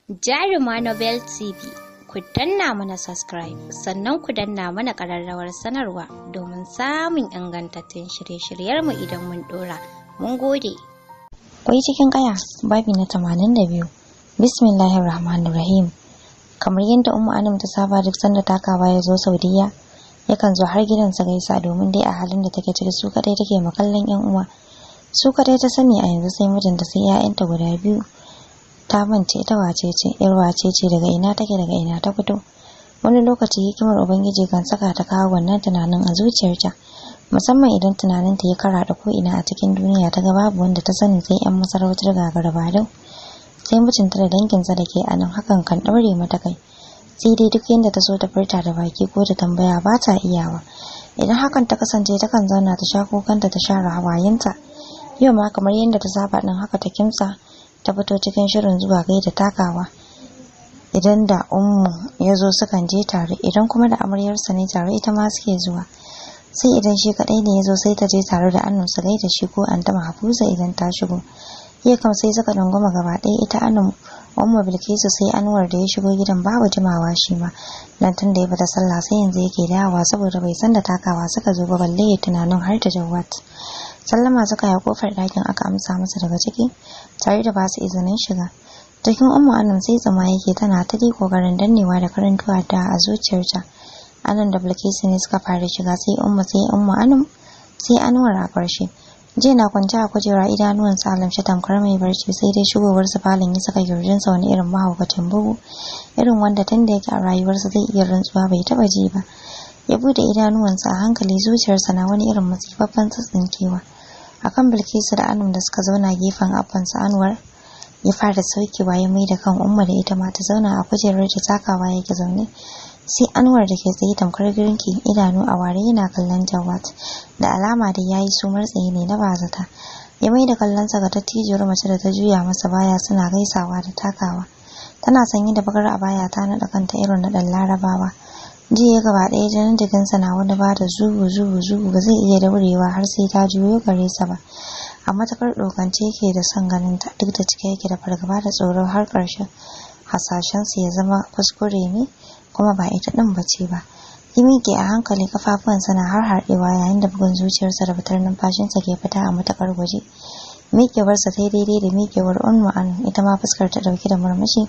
Jaruma Nobel TV, ku danna mana subscribe sannan ku danna mana ƙararrawar sanarwa domin samun ingantattun shirye-shiryenmu idan mun ɗora. Mun gode. Kwai cikin ƙaya, babi na 82. Bismillahirrahmanirrahim. Kamar yadda Ummu Anam ta saba duk sanda takawa ya zo Saudiya, yakan zo har gidansa gaisa domin dai a halin da take ciki su kadai take makallon ƴan uwa. Su kadai ta sani a yanzu sai mijinta sai ƴaƴanta guda biyu. Ta mance ita wace ce, yar wace ce, daga ina take, daga ina ta fito. Wani lokaci hikimar Ubangiji kan saka ta kawo wannan tunanin a zuciyarta, musamman idan tunaninta ya karaɗa ko ina a cikin duniya ta ga babu wanda ta sani sai ƴan masarautar Gagarbadau. Sai mijinta da danginsa da ke anan, hakan kan ɗaure mata kai. Sai dai duk yadda ta so ta furta da baki ko ta tambaya ba ta iyawa. Idan hakan ta kasance takan zauna ta sha kukanta ta share hawayenta. Yau ma kamar yadda ta saba ɗin haka ta kimtsa ta fito cikin shirin zuwa gaida takawa. Idan da Ummu ya zo sukan je tare, idan kuma da amaryarsa ne tare ita ma suke zuwa. Sai idan shi kadai ne ya zo sai ta je tare da Annu su gaida shi ko Anta Mahfuza idan ta shigo. Yau kam sai suka dunguma gaba ɗaya, ita Annu, Ummu Bilkisu sai Anwar da ya shigo gidan babu jimawa shi ma. Dan tun da ya fita sallah sai yanzu yake dawowa saboda bai san da takawa suka zo ba, balle ya tunanin har da Jawad. Sallama suka yi kofar ɗakin aka amsa masa daga ciki tare da ba su izinin shiga. Cikin Ummu Anam sai zama yake tana ta dai kokarin dannewa da karantuwa ta a zuciyarta. Anan da Bilkisu ne suka fara shiga, sai Ummu Anam sai Anwar a ƙarshe. Jiya na kwance a kujera, idanuwansa a lamshe tamkar mai barci, sai dai shigowarsa falon ya saka kirjinsa wani irin mahaukacin bugu, irin wanda tun da yake a rayuwarsa zai iya rantsuwa bai taɓa ji ba. Ya bude idanuwansa a hankali, zuciyarsa na wani irin masifaffen tsintsinkewa. Akan Bilkisu da Anum da suka zauna gefen abbansa Anwar ya fara saukewa, ya mai da kan Umma da ita ma ta zauna a kujerar ta takawa yake zaune. Sai Anwar da ke tsaye tamkar girki, idanu a ware yana kallon Jawad, da alama da yayi sumar tsaye ne na bazata. Ya mai da kallonsa ga tattijiyar mace da ta juya masa baya suna gaisawa da takawa. Tana sanye da bakar abaya ta naɗa kanta irin na ɗan Larabawa. Jiya gaba ɗaya jinin jikinsa na wani ba da zubu ba zai iya daurewa har sai ta juyo gare sa ba. A matakar ɗokance yake da son ganin ta, duk da cike yake da fargaba da tsoro har ƙarshen hasashensa ya zama kuskure ne kuma ba ita ɗin bace ba. Ya miƙe a hankali, kafafuwansa na har harɗewa yayin da bugun zuciyarsa da fitar numfashinsa ke fita a matakar gwaje. Miƙewarsa ta daidai da miƙewar Ummu Anum, ita ma fuskar ta ɗauki da murmushi.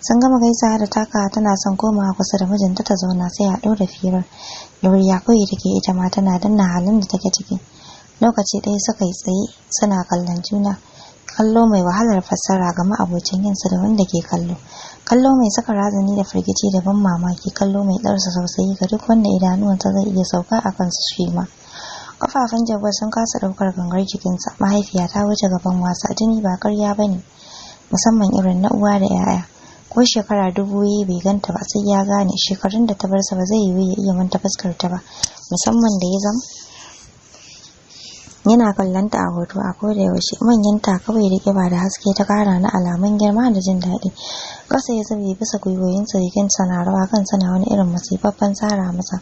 Sun gama gaisawa da takawa, tana son komawa kusa da mijinta ta zauna sai a ɗora firar. Lauriya kawai take ita ma tana danna halin da take ciki. Lokaci ɗaya suka yi tsaye suna kallon juna, kallo mai wahalar fassara ga ma'abocin yinsa da wanda ke kallo. Kallo mai saka razani da firgici da ban mamaki, kallo mai ɗarsa sosai ga duk wanda idanuwansa zai iya sauka a kansu shi ma. Kafafun Jawad sun kasa ɗaukar gangar jikinsa. Mahaifiya ta wuce gaban wasa, jini ba ƙarya ba ne, musamman irin na uwa da 'ya'ya. Ko shekara 2000 bai ganta ba sai ya gane shekarun da ta barsa ba zai yiwu ya iya manta fuskar ta ba, musamman da ya zama yana kallon ta a hoto a koda yaushe. Manyan ta kawai da kiba da haske ta kara na alamun girma da jin daɗi. Ƙasa ya zube bisa gwiwoyinsa, jikinsa na rawa, kansa na wani irin masifaffen tsara masa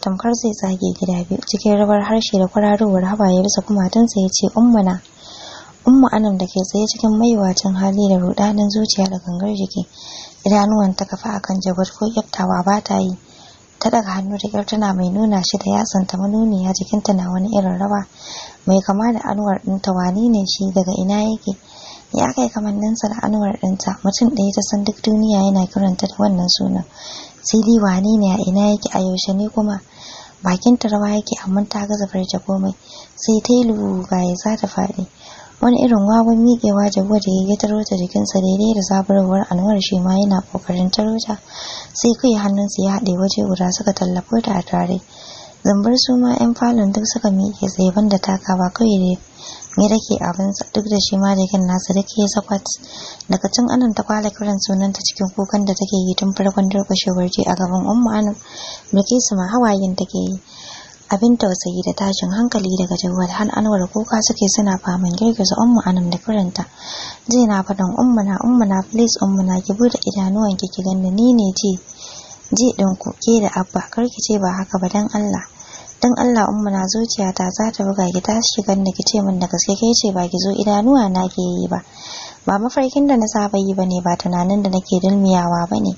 tamkar zai tsage gida biyu. Cikin rabar harshe da kwararowar hawaye bisa kumatunsa ya ce, Ummu Anam da ke tsaye cikin maiwacin hali da rudanin zuciya da gangar jiki, idanuwan ta kafa akan Jawad ko kyaftawa ba ta yi. Ta daga hannu da kyar tana mai nuna shi da yatsanta manuniya, jikinta na wani irin rawa mai kama da Anwar ɗinta. Wane ne shi, daga ina yake? Ya kai kamanninsa da Anwar ɗinta, mutum ɗaya ta san duk duniya yana kiranta da wannan sunan. Sai dai wane ne, a ina yake, a yaushe ne kuma? Bakinta rawa yake amma ta gaza farce komai, sai ta yi luga ya za ta faɗi. Wani irin wawan miƙewa Jawad ya taro ta jikinsa daidai da zaburowar Anwar, shi ma yana ƙoƙarin taro ta. Sai kai hannunsa ya haɗe waje guda suka tallafo ta a tare. Zambar su ma 'yan falon duk suka miƙe tsaye, banda takawa kawai da ya rake abinsa, duk da shi ma da kyan nasa da ke sakwat. Daga can Anam ta kwala kiran sunanta cikin kukan da take yi tun farkon durƙushewar ji a gaban Ummu Anum. Bilkisu ma hawayen take yi. Abin tausayi da tashin hankali daga Jawad har Anwar kuka suke suna faman girgiza Ummu Anum da kiranta. Zai na faɗin Ummu na please Ummu na, ki bude idanuwanki ki ganni, ni ne ji ɗinku ke da Abba, kar ki ce ba haka ba dan Allah. Dan Allah Ummu na, zuciyata za ta buga, ki tashi ki ganni ki ce min da gaske ke ce ba ki zo idanuwa na ke yi ba. ba mafarkin da na saba yi bane, ba tunanin da nake dulmiyawa bane.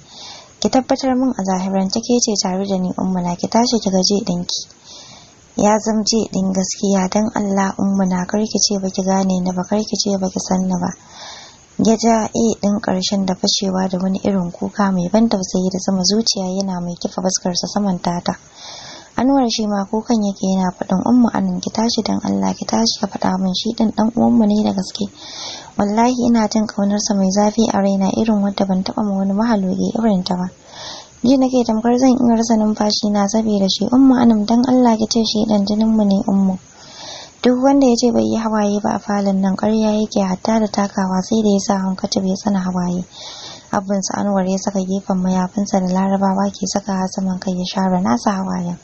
Ki tabbatar min a zahiran take ce tare da ni ummuna, ki tashi ki gaje dinki. Ya zamje din gaskiya dan Allah ummuna, karki ce baki gane ni ba, karki ce baki san ni ba. Ya ja din karshen da fashewa da wani irin kuka mai ban tausayi da sama zuciya, yana mai kifa fuskarsa saman tata. Anwar shi ma kukan yake yana faɗin ummu anan ki tashi dan Allah, ki tashi ka faɗa min shi din dan uwanmu ne da gaske. Wallahi ina jin kaunarsa mai zafi a raina irin wanda ban taɓa ma wani mahaloge irin ta ba. Ji nake tamkar zan iya rasa numfashi na saboda shi. Ummu anan dan Allah ki ce shi dan jinin mu ne ummu. Duk wanda ya ce bai yi hawaye ba a falon nan ƙarya yake, hatta da takawa sai da ya sa hankali bai tsana hawaye. Abinsa Anwar ya saka gefen mayafinsa da Larabawa ke saka saman kai ya share nasa hawayen.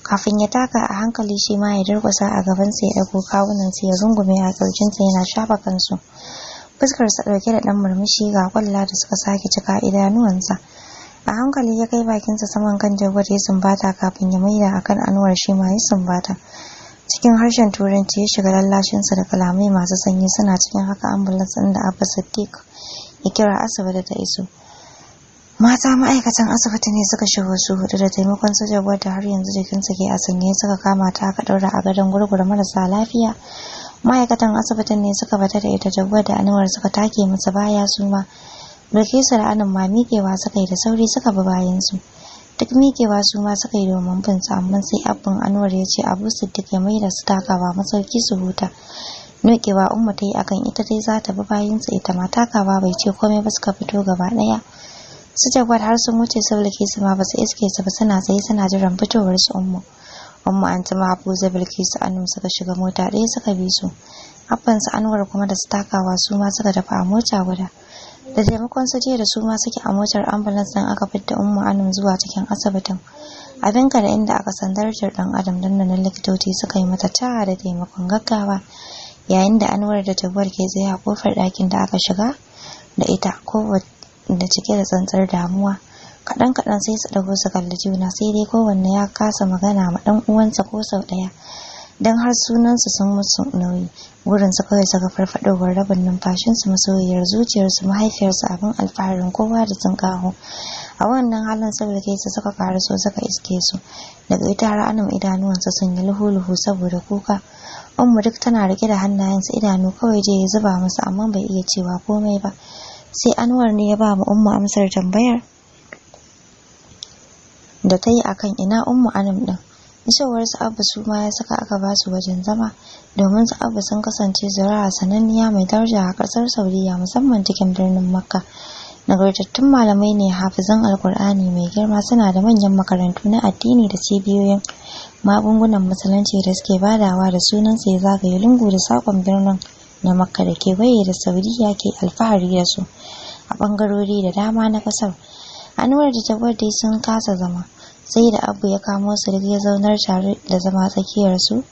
Kafin ya taka a hankali shi ma ya durƙusa a gabansa ya ɗago kawunansa ya rungume a ƙirjinsa yana shafa kansu. Fuskarsa ɗauke da ɗan murmushi ga ƙwalla da suka sake cika idanuwansa. A hankali ya kai bakinsa saman kan Jawad ya sumbata kafin ya maida akan Anwar shi ma ya sumbata. Cikin harshen Turanci ya shiga lallashinsa da kalamai masu sanyi. Suna cikin haka ambulance ɗin da Abba Siddiq ya kira asibiti ta iso. Mata ma'aikatan asibiti ne suka shigo su hudu da taimakon su Jawad da har yanzu jikinsa ke a sanye suka kama ta aka ɗaura a gadon gurgura marasa lafiya. Ma'aikatan asibitin ne suka bata da ita. Jawad da Anwar suka take masa baya su ma. Bilkisu da Anan ma miƙewa suka yi da sauri suka bi bayansu. Duk miƙewa su ma suka yi domin bin su, amma sai abin Anwar ya ce Abu Siddiq ya maida su takawa masauki su huta. Nokewa Umma ta yi akan ita dai za ta bi bayansu, ita ma takawa bai ce komai ba suka fito gaba ɗaya. Su Jawad har sun wuce su Bilkisu ma ba su iske su ba, suna tsaye suna jiran fitowar su Umma. Umma Anti Mahfuza Bilkisu Anum suka shiga mota ɗaya suka bi su. Abban su Anwar kuma da su takawa su ma suka tafi a mota guda. Da taimakon su je da su ma suke a motar ambulance din aka fidda Ummu Anum zuwa cikin asibitin. Abinka da inda aka san darajar dan adam dan nan likitoci suka yi mata ta da taimakon gaggawa, yayin da Anwar da Jawar ke tsaye a kofar ɗakin da aka shiga da ita da cike da tsantsar damuwa. Kaɗan sai su ɗago su kalli juna, sai dai kowanne ya kasa magana ma ɗan uwansa ko sau ɗaya, don har sunansu sun musu nauyi. Gurin su kawai saka farfadowar rabin numfashinsu, masoyiyar zuciyarsu, mahaifiyarsu, abin alfaharin kowa da sun kawo. A wannan halin saboda kai su suka karaso suka iske su. Daga ita har Anum idanuwansa sun yi luhu-luhu saboda kuka. Ummu duk tana rike da hannayensa, idanu kawai je ya zuba musu amma bai iya cewa komai ba. Sai Anwar ne ya ba mu Ummu amsar tambayar da ta yi akan ina Ummu Anum din. Isowar su Abba su ma ya saka aka ba su wajen zama, domin su Abba sun kasance zuri'a sananniya mai daraja a ƙasar Saudiya, musamman cikin birnin Makka. Nagartattun malamai ne hafizan Alkur'ani mai girma, suna da manyan makarantu na addini da cibiyoyin magungunan musulunci da suke badawa da sunan su ya zagaye lungu da sakon birnin na Makka da kewaye da Saudiya ke alfahari da su a bangarori da dama na ƙasar. Anwar da Jawar dai sun kasa zama, sai da Abu ya kamo su da ya zaunar tare da zama tsakiyar su.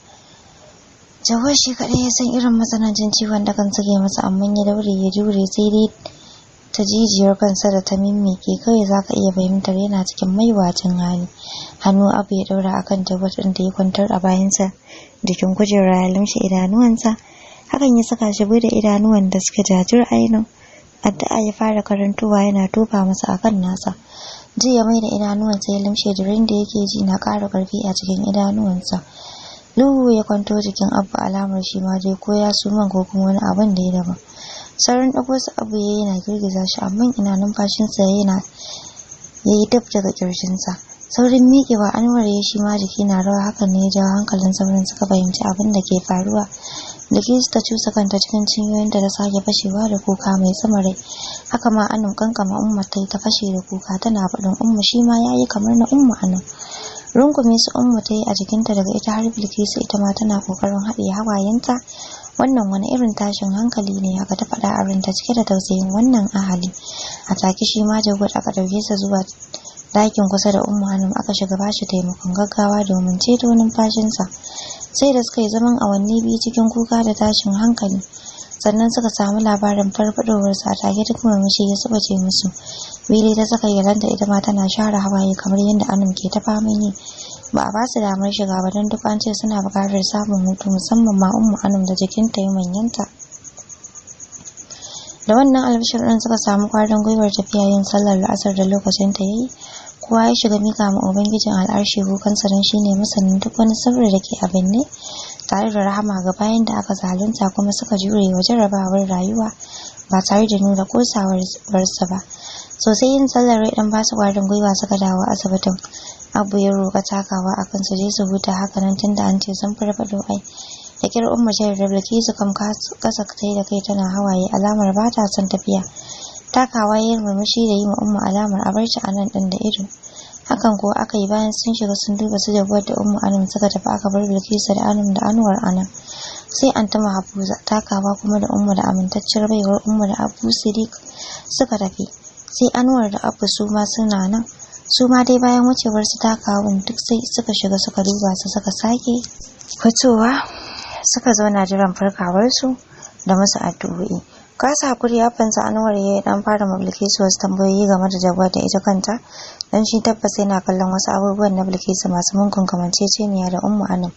Jawar shi kaɗai ya san irin matsanancin ciwon da kan suke masa, amma ya daure ya jure, sai dai ta jijiyar kansa da ta mimmike kawai zaka iya fahimtar yana cikin maiwacin hali. Hannu Abu ya daura akan Jawar din da ya kwantar a bayansa, jikin kujera ya lumshe idanuwansa. Hakan ya saka shi bude idanuwan da suka jajir ainun. Addu'a ya fara karantowa yana tofa masa akan nasa. Ji ya mai da idanuwansa ya limshe jirin da yake ji na ƙara ƙarfi a cikin idanuwansa. Luhu ya kwanto jikin Abu, alamar shi ma dai ko ya suman ko kuma wani abin da ya daban. Sauran ɗago su Abu ya yana girgiza shi, amma ina numfashinsa ya yi dab daga ƙirjinsa. Saurin miƙewa Anwar ya shi ma jiki na rawa, hakan ne ya jawo hankalin sauran suka fahimci abin da ke faruwa. Bilkisu ta cusa kanta cikin cinyoyinta da sake fashewa da kuka mai sama rai. Haka ma Anum kankama Umma ta yi ta fashe da kuka tana faɗin Umma shi ma ya yi kamar na Umma Anum. Rungume su Umma ta yi a jikinta daga ita har Bilkisu ita ma tana kokarin haɗe hawayenta. Wannan wani irin tashin hankali ne haka ta faɗa a ranta cike da tausayin wannan ahali. A take shi ma Jawad aka ɗauke sa zuwa ɗakin kusa da Ummu Anum aka shiga bashi taimakon gaggawa domin ceto numfashinsa. Sai da suka yi zaman awanni biyu cikin kuka da tashin hankali, sannan suka samu labarin farfadowarsa. A take duk murmushi ya subace musu. Bili ta saka yalanta ita ma tana share hawaye kamar yadda Anum ke ta faman yi. Ba a ba su damar shiga ba don duk an ce suna buƙatar samun hutu, musamman ma Ummu Anum da jikinta ya manyanta. Da wannan albishir ɗin suka samu ƙwarin gwiwar tafiya yin sallar la'asar da lokacin ta yayi. Kowa ya shiga mika ma ubangijin al'arshi kukansa don shine masanin duk wani sirri da ke a binne, tare da rahama ga bayan da aka zalunta kuma suka jure wa jarrabawar rayuwa ba tare da nuna kosawarsa ba. Sosai yin sallar rai dan basu ƙwarin gwiwa suka dawo asibitin. Abu ya roƙa takawa akan su je su huta hakanan tunda an ce sun farfaɗo ai. Da kyar Umma ta yarda Bilkisu kam kasa tai da kai tana hawaye alamar ba ta son tafiya. Takawa ya murmushi da yi ma Umma alamar a barci a nan ɗin da ido. Hakan ko aka yi bayan sun shiga sun duba su Jawad da Umma Anum suka tafi aka bar Bilkisu da Anum da Anwar anan. Sai Antama Hafuza Takawa kuma da Umma da amintacciyar baiwar Umma da Abu Sidik suka tafi. Sai Anwar da Abu su ma suna nan. Su ma dai bayan wucewar su Takawun duk sai suka shiga suka duba su suka sake fitowa. Suka zauna jiran farkawarsu da musu addu'o'i. Kasa hakuri fansa Anwar ya dan fara Bilkisu wasu tambayoyi game da Jawad da ita kanta, dan shi tabbas yana kallon wasu abubuwan na Bilkisu masu munkun kamanceceniya da Ummu Anum,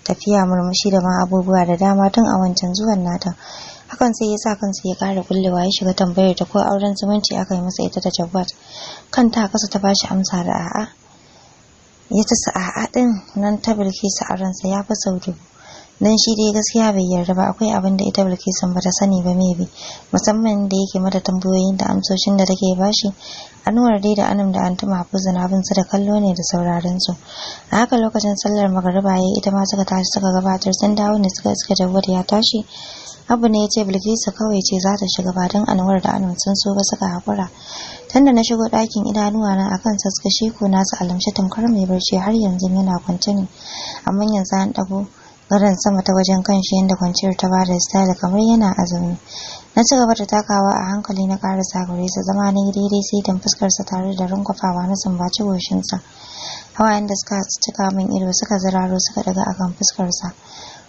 tafiya, murmushi da ma abubuwa da dama tun a wancan zuwan nata. Hakan sai ya sa kansa ya ƙara kullewa ya shiga tambayar ta ko auren zumunci aka yi masa ita da Jawad. Kanta kasa ta bashi amsa da a'a. Ya tasa a'a din nan ta Bilkisu a ransa ya fi sau dubu. Dan shi dai gaskiya bai yarda ba akwai abin da ita Bilkisun bata sani ba maybe, musamman da yake mata tambayoyin da amsoshin da take bashi. Anwar dai da Anum da Anti Mahfuza na bin su da kallo ne da sauraron su. A haka lokacin sallar magariba yayi ita ma suka tashi suka gabatar sun dawo ne suka iska Jawad ya tashi. Abu ne ya ce Bilkisu kawai ce za ta shiga ba don Anwar da Anum sun so ba suka hakura. Tunda na shigo ɗakin idanuwa na akan saska shi ko nasu alamshi tamkar mai barci har yanzu yana kwance ne, amma yanzu an dago garin sama ta wajen kanshi yadda kwanciyar ta bada style kamar yana azumi. Na ci gaba da takawa a hankali na karasa gare sa zama na daidai sai dan fuskarsa tare da rankwafawa na sumbaci goshinsa. Hawayen da suka cika min ido suka ziraro suka daga akan fuskarsa.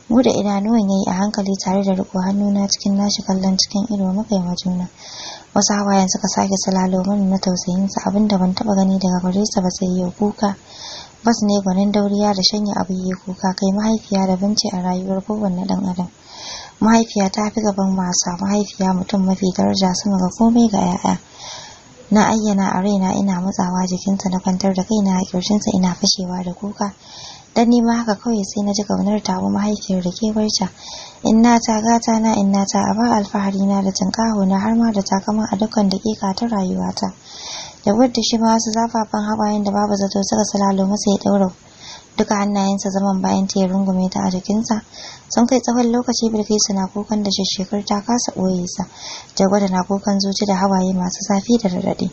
Bude idanuwan yayi a hankali tare da riko hannuna cikin nashi kallon cikin ido muka yi majuna. Wasu hawayen suka sake salalo min na tausayinsa abinda ban taba gani daga gare sa ba sai yau kuka. Bas ne gwanin dauriya da shanya abu yi kuka kai mahaifiya da binci a rayuwar kowanne dan adam. Mahaifiya ta fi gaban wasa, mahaifiya mutum mafi daraja sama ga komai ga 'ya'ya. Na ayyana a raina ina matsawa jikinta na kwantar da kaina a kirjinsa ina fashewa da kuka. Dan ni ma haka kawai sai na ji kaunar tawo mahaifiyar da kewarta. Inna ta gata na inna ta aba alfahari na da tinkaho na har ma da takama a dukkan dakika ta rayuwata. Da wadda shi ma wasu zafafan hawayen da babu zato suka salalo masa ya daura duka hannayensa zaman bayan ta ya rungume ta a jikinsa. Sun kai tsawon lokaci Bilkisu na kukan da shekar ta kasa ɓoye sa. Jagwada na kukan zuci da hawaye masu zafi da raɗaɗi.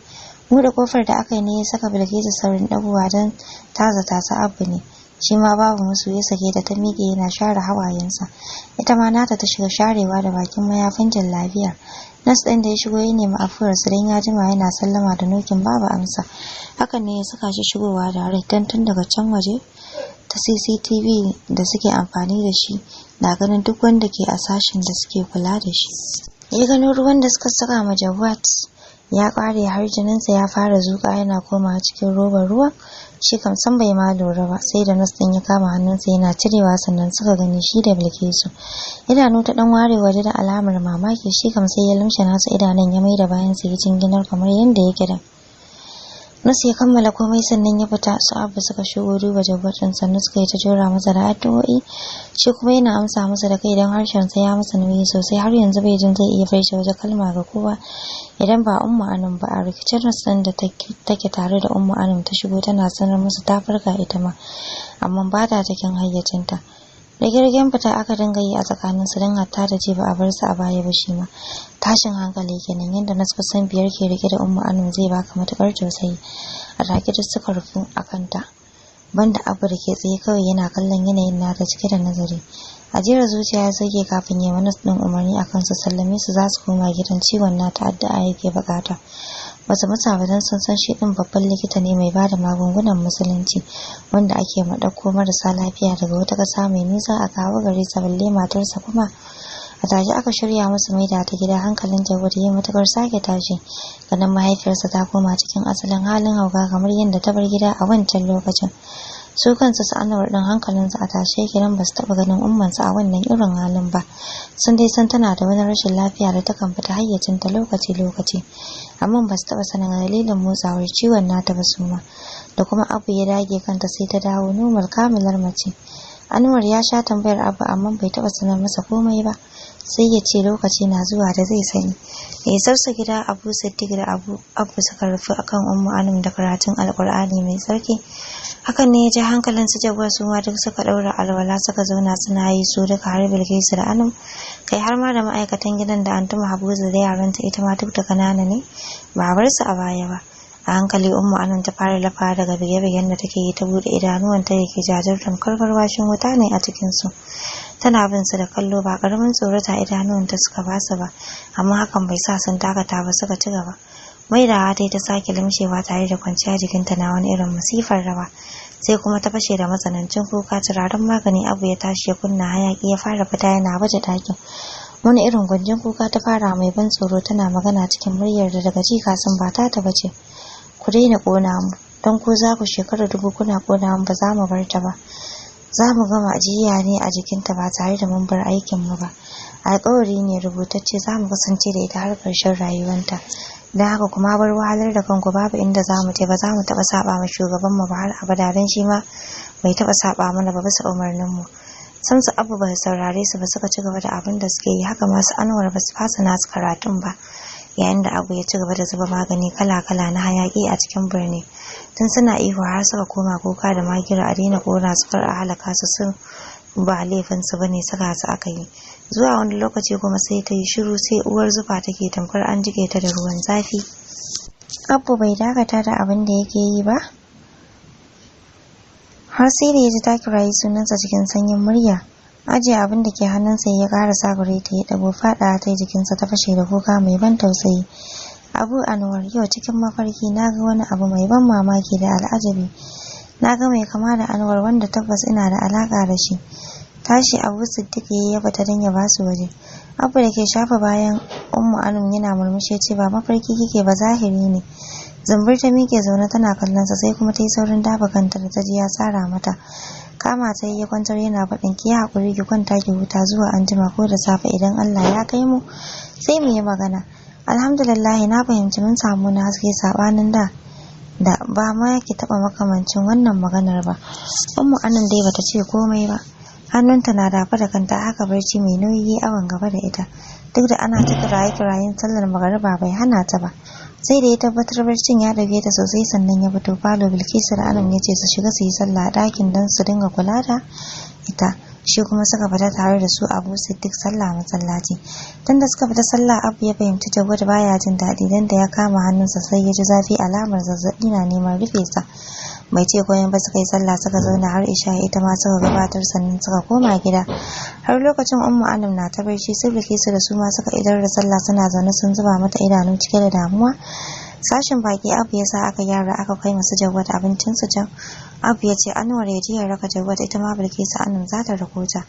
Buɗe kofar da aka yi ne ya saka Bilkisu saurin ɗagowa don ta zata su Abu ne. Shi ma babu musu ya sake da ta miƙe yana share hawayensa. Ita ma nata ta shiga sharewa da bakin mayafin jallabiya. Nas ɗin da ya shigo ya nemi afuwarsa don ya jima yana sallama da nokin babu amsa. Hakan ne ya saka shi shigowa da rai don tun daga can waje ta CCTV da suke amfani da shi na ganin duk wanda ke a sashen da suke kula da shi. Ya gano ruwan da suka saka ma Jawad ya ƙare har jininsa ya fara zuƙa yana komawa cikin robar ruwa. Shi kam san bai ma lura ba sai da nas ɗin ya kama hannunsa yana cirewa sannan suka gani shi da Bilkisu. Idanu ta dan ware waje da alamar mamaki shi kam sai ya lumshe nasa idanun ya maida bayan sa ya jinginar kamar yanda yake da. Nas ya kammala komai sannan ya fita su Abu suka shigo duba Jawad din sannan suka yi ta jora masa da addu'o'i. Shi kuma yana amsa masa da kai don harshen sa ya masa nauyi sosai har yanzu bai jin zai iya furta wata kalma ga kowa. Idan ba Ummu Anum ba a rikicin rassan da take tare da Ummu Anum ta shigo tana sanar musu ta farka ita ma amma ba ta cikin hayyacinta. Da girgen fita aka dinga yi a tsakanin su don hatta da ce ba a bar su a baya ba shi ma. Tashin hankali kenan yanda na kusan biyar ke rike da Ummu Anum zai baka matukar tausayi. A take da suka rufu akan ta. Banda Abu da ke tsaye kawai yana kallon yanayin nata cike da nazari. Ajiyar zuciya ya sauke kafin ya mana din umarni akan su sallame su za su koma gidan ciwon nata addu'a yake bukata. Wasu mutanen sun san shi din babban likita ne mai bada magungunan musulunci wanda ake madauko marasa lafiya daga wata ƙasa mai nisa a kawo gare sa balle matarsa kuma a tashi aka shirya musu maida ta gida hankalin Jawad ya matukar sake tashi ganin mahaifiyarsa ta koma cikin asalin halin hauka kamar yadda ta bar gida a wancan lokacin. su kansu su Anwar din hankalinsu a tashe yake dan basu taba ganin ummansu a wannan irin halin ba. Sun dai san tana da wani rashin lafiya da takan fita hayyacinta lokaci amma basu taba sanin dalilin motsawar ciwon nata ba su ma. Da kuma Abu ya dage kanta sai ta dawo normal kamilar mace. Anwar ya sha tambayar Abu amma bai taba sanar masa komai ba, sai ya ce lokaci na zuwa da zai sani. Sarsa gida Abu Siddiq da Abu suka rufe akan Ummu Anum da karatun Alkur'ani mai tsarki. Hakan ne ya ji hankalin su Jagwar su ma duk suka daura alwala suka zauna suna yi su duka har Bilkisu da Anum, kai har ma da ma'aikatan gidan da Antuma Habuza da yaranta ita ma duk da kanana ne, ba bar su a baya ba. A hankali Ummu Anum ta fara lafa daga bige-bigen da take yi, ta bude idanuwanta da ke jajirtan karkarwashin wuta ne a cikin su. Tana bin su da kallo, ba karamin tsorata idanuwanta suka basu ba, amma hakan bai sa sun dakata ba, suka ci gaba. Maidawa ta sake limshewa tare da kwanciya jikinta na wani irin masifar rawa, sai kuma ta fashe da matsanancin kuka. Turaren magani Abu ya tashi ya kunna hayaki ya fara fita yana baje ɗakin. Wani irin gwanjin kuka ta fara mai ban tsoro, tana magana cikin muryar da daga ji kasan ba ta bace. Ku daina ƙona mu, don ko za ku shekara 1000 kuna ƙona mu ba za mu bar ta ba. Za mu gama jiya ne a jikinta ba tare da mun bar aikinmu ba. Alƙawari ne rubutacce za mu kasance da ita har ƙarshen rayuwanta. Don haka kuma bar wahalar da kanku, babu inda za mu je, ba za mu taɓa saɓa ma shugabanmu ba har abada, don shi ma bai taɓa saɓa mana ba bisa umarninmu. Sam su Abu ba su saurare su ba, suka ci gaba da abin da suke yi, haka masu Anwar ba su fasa nasu karatun ba. Yayin da Abu ya ci gaba da zuba magani kala-kala na hayaki a cikin birni, tun suna ihu har suka koma kuka da magira a daina kona su kar a halaka su, sun ba laifin su bane saka su aka yi. Zuwa wani lokaci kuma sai ta yi shiru, sai uwar zufa take tamkar an jike ta da ruwan zafi. Abu bai dakata da abin da yake yi ba har sai da ya ji ta kirayi sunansa cikin sanyin murya. Ajiye abin da ke hannunsa ya ƙara sagure ta ya ɗago, faɗa ta jikinsa ta fashe da kuka mai ban tausayi. Abu Anwar, yau cikin mafarki na ga wani abu mai ban mamaki da al'ajabi. Na ga mai kama da Anwar wanda tabbas ina da alaƙa da shi. Tashi Abu Siddiq ya bata dan ya basu waje. Abu da ke shafa bayan Ummu Anum yana murmushi ce, ba mafarki kike ba, zahiri ne. Zumbur ta miƙe zaune tana kallon sa, sai kuma ta yi saurin dafa kanta da ta ji ya tsara mata. Kama ta yi ya kwantar yana faɗin, ki haƙuri ki kwanta ki huta, zuwa anjima ko da safe idan Allah ya kai mu sai mu yi magana. Alhamdulillah na fahimci mun samu na haske sabanin da ba ma ki taɓa makamancin wannan maganar ba. Ummu Anum dai bata ce komai ba. Hannunta na dafa da kanta, haka barci mai nauyi awon gaba da ita. Duk da ana ta kirayen sallar magariba bai hana ta ba. Sai da ya tabbatar barcin ya dauke ta sosai sannan ya fito falo. Bilkisu da Anum ya ce su shiga su yi sallah a ɗakin don su dinga kula da ita. Shi kuma suka fita tare da su Abu Siddiq sallah masallaci. Tunda suka fita sallah Abu ya fahimci Jawad baya jin daɗi, dan da ya kama hannunsa sai ya ji zafi, alamar zazzaɓi na neman rufe sa. Bai ce komai ba, suka yi sallah suka zauna har isha ita ma suka gabatar sannan suka koma gida. Har lokacin Ummu Anum na ta barci, sai Bilkisu da su ma suka idar da sallah suna zaune sun zuba mata idanu cike da damuwa. Sashin baki Abu ya sa aka gyara aka kai masu Jawad abincin su can. Abu ya ce Anwar ya je ya raka Jawad, ita ma Bilkisu Anum za ta rako ta.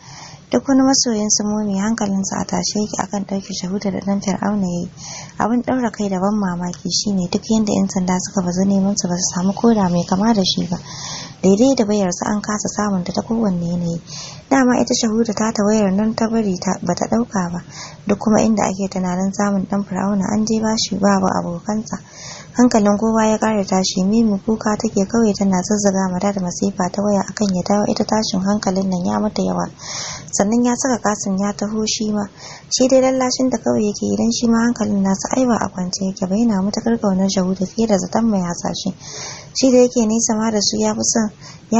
Duk wani masoyin su Momi hankalinsa a tashe yake akan ɗauke Shahuda da ɗan Fir'auna yayi. Abin ɗaura kai da ban mamaki shine duk yanda 'yan sanda suka bazu neman su ba su samu koda mai kama da shi ba. Daidai da bayarsa an kasa samun ta kowanne yanayi. Dama ita Shahuda ta wayar nan ta bari bata ɗauka ba. Duk kuma inda ake tunanin samun ɗan Fir'auna an je bashi babu abokansa. Hankalin kowa ya ƙara tashi. Mimi kuka take kawai tana zazzaga mata da masifa ta waya akan ya dawo, ita tashin hankalin nan ya mata yawa. Sannan ya saka Kasim ya taho shi ma. Shi dai lallashin da kawai yake, idan shi ma hankalin nasa ai ba a kwance yake ba, yana matakar kaunar Shahuda fiye da zaton mai hasashe. Shi da yake nisa ma da su ya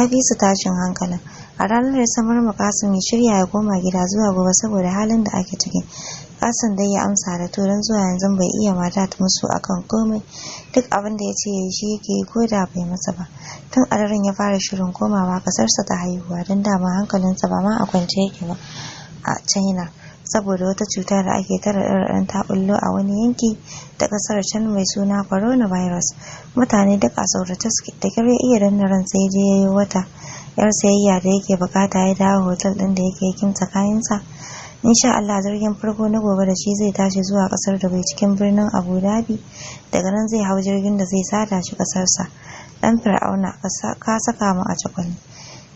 fi su tashin hankalin. A ranar ya samar ma Kasim ya shirya ya koma gida zuwa gobe saboda halin da ake ciki. Kasim dai ya amsa da to, don zuwa yanzu bai iya mata ta musu akan komai. Duk abin da ya ce ya shi yake yi ko da bai masa ba. Tun a daren ya fara shirin komawa kasarsa ta haihuwa, don dama hankalinsa ba ma a kwance yake ba a China, saboda wata cuta da ake tara ɗan ta bullo a wani yanki da kasar can mai suna coronavirus. Mutane duk a saurata suke, da kyar ya iya danna ran sai je yayi wata yar sayayya da yake bukata ya dawo hotel din da yake kimta kayansa. Insha Allah jirgin farko na gobe da shi zai tashi zuwa kasar Dubai cikin birnin Abu Dhabi. Daga nan zai hau jirgin da zai sada shi kasarsa. Dan Fir'auna ka saka mu a cikin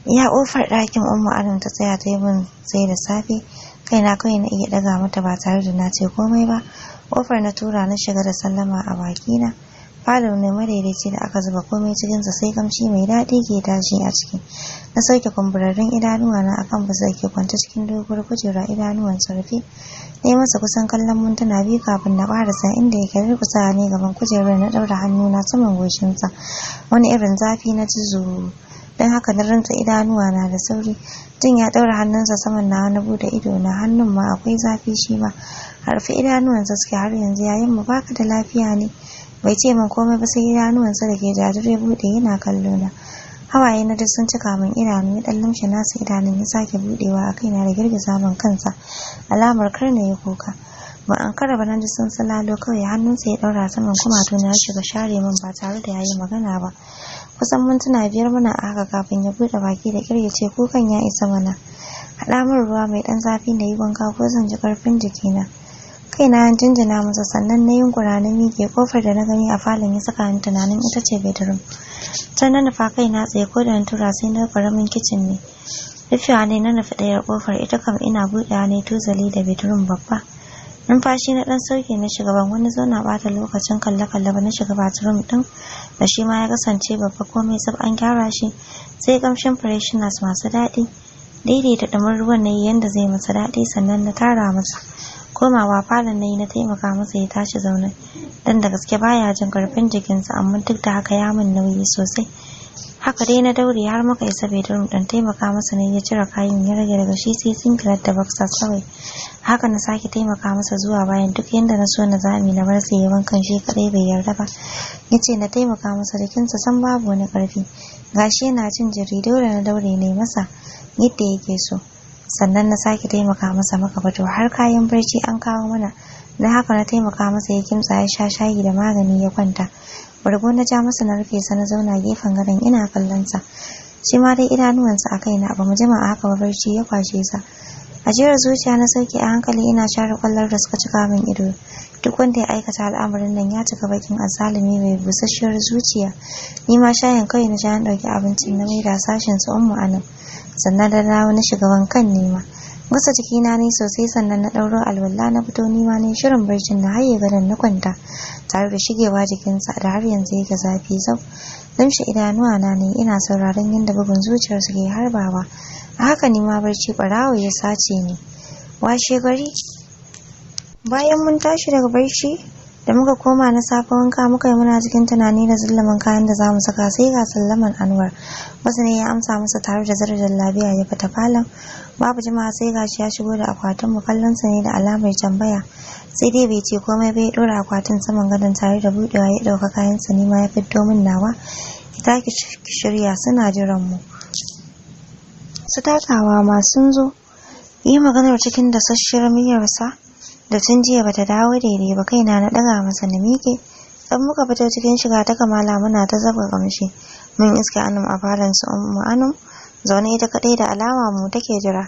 iya kofar ɗakin Ummu Adam ta tsaya ta yi min sai da safe, kaina kawai na iya ɗaga mata ba tare da na ce komai ba. Kofar na tura na shiga da sallama a bakina. Falo ne madaidaici da aka zuba komai cikinsa sai kamshi mai daɗi ke tashi a ciki. Na sauke kumburarrun idanuwa na akan basa ke kwance cikin doguwar kujera, idanuwan rufe. Na yi masa kusan kallon mintuna biyu kafin na ƙarasa inda yake durƙusa ne gaban kujerar, na ɗaura hannuna saman goshinsa. Wani irin zafi na ji zuru, don haka na rantsa idanuwa na da sauri. Jin ya ɗaura hannunsa saman nawa na buɗe ido na, hannun ma akwai zafi shi ma. Harfe idanuwansa suke har yanzu. Yayin mu baka da lafiya ne? Bai ce min komai ba sai idanuwansa da ke jajire buɗe yana kallo na. Hawaye na duk sun cika min idanu, ya ɗan lumshe nasa idanun ya sake buɗewa a kaina da girgiza min kansa, alamar kar na yi kuka. Ban ankara ba na ji sun salalo kawai hannunsa ya ɗaura saman kumatuna ya shiga share min ba tare da ya yi magana ba. Kusan mintuna 5 muna a haka kafin ya buɗe baki da ƙyar ya ce kukan ya isa mana. Haɗa min ruwa mai ɗan zafi na yi wanka ko zan ji ƙarfin jikina. Kaina an jinjina masa sannan na yunkura na miƙe. Kofar da na gani a falon ya saka ni tunanin ita ce bedroom. Can na nufa kai na tsaye ko da na tura sai na ƙaramin kicin ne. Rufewa ne na nufi ɗayar kofar, ita kam ina buɗewa ne tuzali da bedroom babba. Numfashi na ɗan sauke na shiga, ban wani zauna ɓata lokacin kalle-kalle ba. Na shiga bathroom ɗin da shi ma ya kasance babba, komai tsaf an gyara shi, sai kamshin fresheners masu daɗi. Daidaita ɗumin ruwan na yi yanda zai masa daɗi sannan na tara masa. Komawa falon na yi na taimaka masa ya tashi zaune, dan da gaske baya jin karfin jikinsa, amma duk da haka ya min nauyi sosai. Haka dai na daure har muka isa bedroom ɗin. Taimaka masa ne ya cire kayan ya rage daga shi sai singlet da boxers kawai. Haka na sake taimaka masa zuwa bayan, duk yanda na so na zami na bar sai ya wankan shi kadai bai yarda ba. Yace na taimaka masa, jikinsa san babu wani karfi, gashi yana jin jiri, dole na daure ne masa yadda yake so. Sannan na sake taimaka masa muka fito, har kayan barci an kawo mana. Na haka na taimaka masa ya kimtsa ya sha shayi da magani ya kwanta. Bargo na ja masa na rufe sa na zauna gefen gadon ina kallon sa. Shi ma dai idanuwansa a kaina, ba mu jima a haka ba barci ya kwashe sa. Ajiyar zuciya na sauke a hankali ina share kwallar da suka cika min ido. Duk wanda ya aikata al'amarin nan ya cika bakin azzalumi mai busasshiyar zuciya. Ni ma shayin kawai na ja na ɗauki abincin na maida sashin su Ummu Anam. Sannan da dawo na shiga wankan nema. Gasa jikina ne sosai sannan na ɗauro alwala na fito nima ne shirin barcin na haye gadon na kwanta tare da shigewa jikinsa da har yanzu yake zafi zau. Lamshe idanuwa na ne ina sauraron yadda bugun zuciyar su ke harbawa. A haka ni ma barci ɓarawo ya sace ni. Washe gari bayan mun tashi daga barci da muka koma na safe wanka muka yi muna cikin tunani da zullamin kayan da za mu saka sai ga sallaman Anwar. Wasu ne ya amsa masa tare da zarar labiya ya fita falon. Babu jima'a sai gashi ya shigo da akwatin mu, kallonsa ne da alamar tambaya. Sai dai bai ce komai bai dora akwatin saman gadon tare da budewa ya dauka kayansa, ni ma ya fito min nawa. Ita ki shirya suna jiran mu. Su takawa ma sun zo. Yi maganar cikin da sashiyar miyarsa da tun jiya bata dawo daidai ba. Kaina na daga masa na miƙe. Dan muka fito cikin shiga ta kamala muna ta zaba kamshi. Mun iske Anum a falon su Ummu Anum zaune ita kadai da alama mu take jira.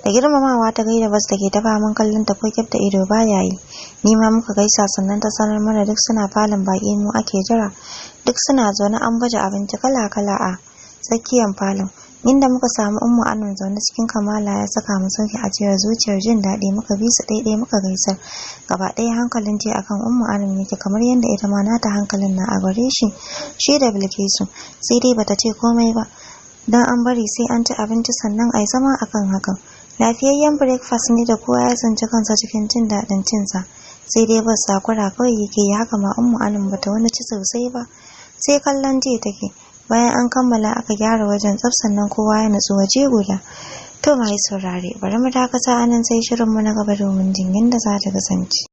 Da girmamawa ta gaida bas take ta faman kallon ta ko kyafta ido baya yi. Ni ma muka gaisa sannan ta sanar mana duk suna falon baki mu ake jira. Duk suna zaune an baje abinci kala-kala a tsakiyar falon. Inda muka samu Ummu Anum zaune cikin kamala ya saka mu sauki ajiyar zuciyar jin daɗi. Muka bi su ɗaiɗai muka gaisar. Gaba ɗaya hankalin ce akan Ummu Anum yake, kamar yadda ita ma nata hankalin na a gare shi da Bilkisu. Sai dai bata ce komai ba, dan an bari sai an ci abinci sannan ai zama akan hakan. Lafiyayyen breakfast ne da kowa ya tsinci kansa cikin jin daɗin cinsa. Sai dai ba sakura kawai yake yi, haka ma Ummu Anum bata wani ci sosai ba, sai kallon je take. Bayan an kammala aka gyara wajen tsaf sannan kowa ya nutsu waje guda. To mai saurare bari mu dakata anan sai shirin mu na gaba domin jin yadda za ta kasance.